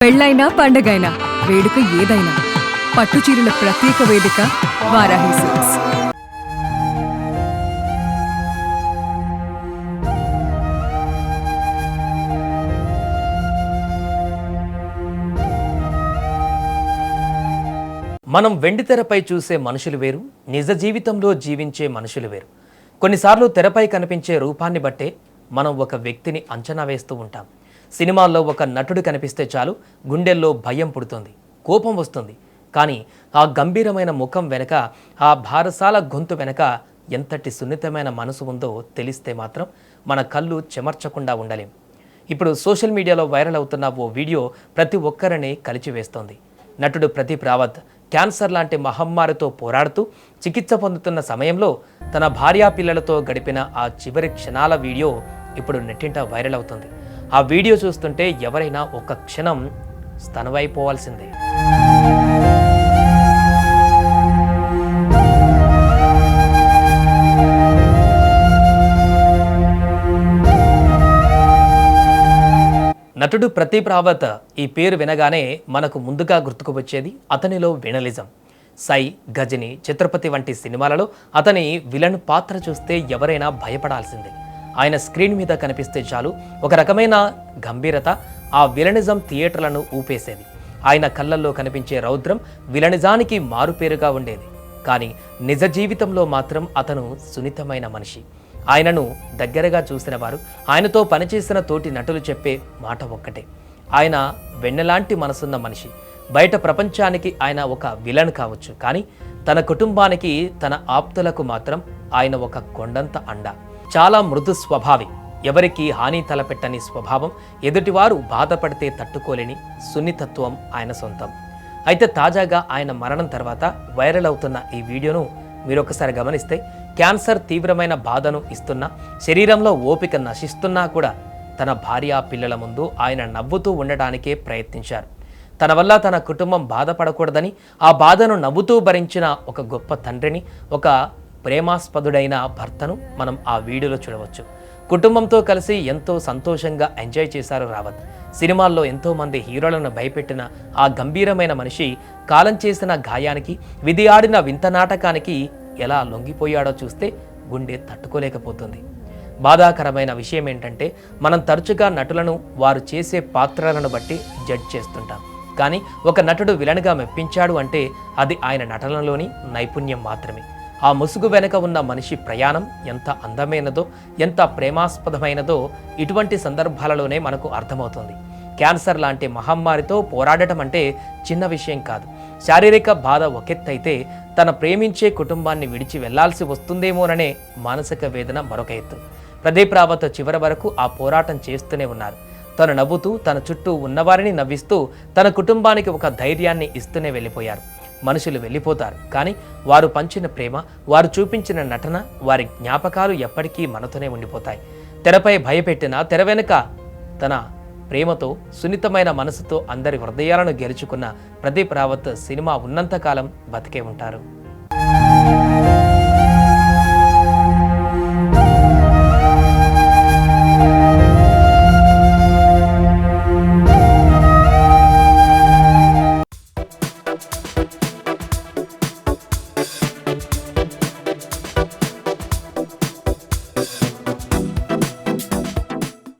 పెళ్ళైనా పండగైనా వేడుక ఏదైనా పట్టుచీరల ప్రత్యేక వేదిక వారాహి సిల్క్స్. మనం వెండితెరపై చూసే మనుషులు వేరు, నిజ జీవితంలో జీవించే మనుషులు వేరు. కొన్నిసార్లు తెరపై కనిపించే రూపాన్ని బట్టే మనం ఒక వ్యక్తిని అంచనా వేస్తూ ఉంటాం. సినిమాల్లో ఒక నటుడు కనిపిస్తే చాలు గుండెల్లో భయం పుడుతుంది, కోపం వస్తుంది. కానీ ఆ గంభీరమైన ముఖం వెనక, ఆ భారసాల గొంతు వెనక ఎంతటి సున్నితమైన మనసు ఉందో తెలిస్తే మాత్రం మన కళ్ళు చెమర్చకుండా ఉండలేం. ఇప్పుడు సోషల్ మీడియాలో వైరల్ అవుతున్న ఓ వీడియో ప్రతి ఒక్కరిని కలిచివేస్తోంది. నటుడు ప్రదీప్ రావత్ క్యాన్సర్ లాంటి మహమ్మారితో పోరాడుతూ చికిత్స పొందుతున్న సమయంలో తన భార్యా పిల్లలతో గడిపిన ఆ చివరి క్షణాల వీడియో ఇప్పుడు నెట్టింట వైరల్ అవుతుంది. ఆ వీడియో చూస్తుంటే ఎవరైనా ఒక క్షణం స్తనవైపోవాల్సిందే. నటుడు ప్రదీప్ రావత్ ఈ పేరు వినగానే మనకు ముందుగా గుర్తుకు వచ్చేది అతనిలో వినలిజం. సై, గజని, ఛత్రపతి వంటి సినిమాలలో అతని విలన్ పాత్ర చూస్తే ఎవరైనా భయపడాల్సిందే. ఆయన స్క్రీన్ మీద కనిపిస్తే చాలు ఒక రకమైన గంభీరత ఆ విలనిజం థియేటర్లను ఊపేసేది. ఆయన కళ్ళల్లో కనిపించే రౌద్రం విలనిజానికి మారుపేరుగా ఉండేది. కానీ నిజ జీవితంలో మాత్రం అతను సున్నితమైన మనిషి. ఆయనను దగ్గరగా చూసిన వారు, ఆయనతో పనిచేసిన తోటి నటులు చెప్పే మాట ఒక్కటే: ఆయన వెన్నెలాంటి మనసున్న మనిషి. బయట ప్రపంచానికి ఆయన ఒక విలన్ కావచ్చు, కానీ తన కుటుంబానికి, తన ఆప్తులకు మాత్రం ఆయన ఒక కొండంత అండ. చాలా మృదు స్వభావి, ఎవరికి హాని తలపెట్టని స్వభావం, ఎదుటివారు బాధపడితే తట్టుకోలేని సున్నితత్వం ఆయన సొంతం. అయితే తాజాగా ఆయన మరణం తర్వాత వైరల్ అవుతున్న ఈ వీడియోను మీరొకసారి గమనిస్తే, క్యాన్సర్ తీవ్రమైన బాధను ఇస్తున్నా, శరీరంలో ఓపిక నశిస్తున్నా కూడా తన భార్య పిల్లల ముందు ఆయన నవ్వుతూ ఉండడానికే ప్రయత్నించారు. తన వల్ల తన కుటుంబం బాధపడకూడదని ఆ బాధను నవ్వుతూ భరించిన ఒక గొప్ప తండ్రిని, ఒక ప్రేమాస్పదుడైన భర్తను మనం ఆ వీడియోలో చూడవచ్చు. కుటుంబంతో కలిసి ఎంతో సంతోషంగా ఎంజాయ్ చేశారు రావత్. సినిమాల్లో ఎంతో మంది హీరోలను భయపెట్టిన ఆ గంభీరమైన మనిషి కాలం చేసిన గాయానికి, విధి ఆడిన వింత నాటకానికి ఎలా లొంగిపోయాడో చూస్తే గుండె తట్టుకోలేకపోతుంది. బాధాకరమైన విషయం ఏంటంటే, మనం తరచుగా నటులను వారు చేసే పాత్రలను బట్టి జడ్జ్ చేస్తుంటాం. కానీ ఒక నటుడు విలన్గా మెప్పించాడు అంటే అది ఆయన నటనలోని నైపుణ్యం మాత్రమే. ఆ ముసుగు వెనుక ఉన్న మనిషి ప్రయాణం ఎంత అందమైనదో, ఎంత ప్రేమాస్పదమైనదో ఇటువంటి సందర్భాలలోనే మనకు అర్థమవుతుంది. క్యాన్సర్ లాంటి మహమ్మారితో పోరాడటం అంటే చిన్న విషయం కాదు. శారీరక బాధ ఒకెత్తైతే, తన ప్రేమించే కుటుంబాన్ని విడిచి వెళ్లాల్సి వస్తుందేమోననే మానసిక వేదన మరొక ఎత్తు. ప్రదీప్ రావత్ చివరి వరకు ఆ పోరాటం చేస్తూనే ఉన్నారు. తను నవ్వుతూ, తన చుట్టూ ఉన్నవారిని నవ్విస్తూ, తన కుటుంబానికి ఒక ధైర్యాన్ని ఇస్తూనే వెళ్ళిపోయారు. మనుషులు వెళ్ళిపోతారు, కానీ వారు పంచిన ప్రేమ, వారు చూపించిన నటన, వారి జ్ఞాపకాలు ఎప్పటికీ మనతోనే ఉండిపోతాయి. తెరపై భయపెట్టిన, తెర వెనుక తన ప్రేమతో, సున్నితమైన మనసుతో అందరి హృదయాలను గెలుచుకున్న ప్రదీప్ రావత్ సినిమా ఉన్నంతకాలం బతికే ఉంటారు.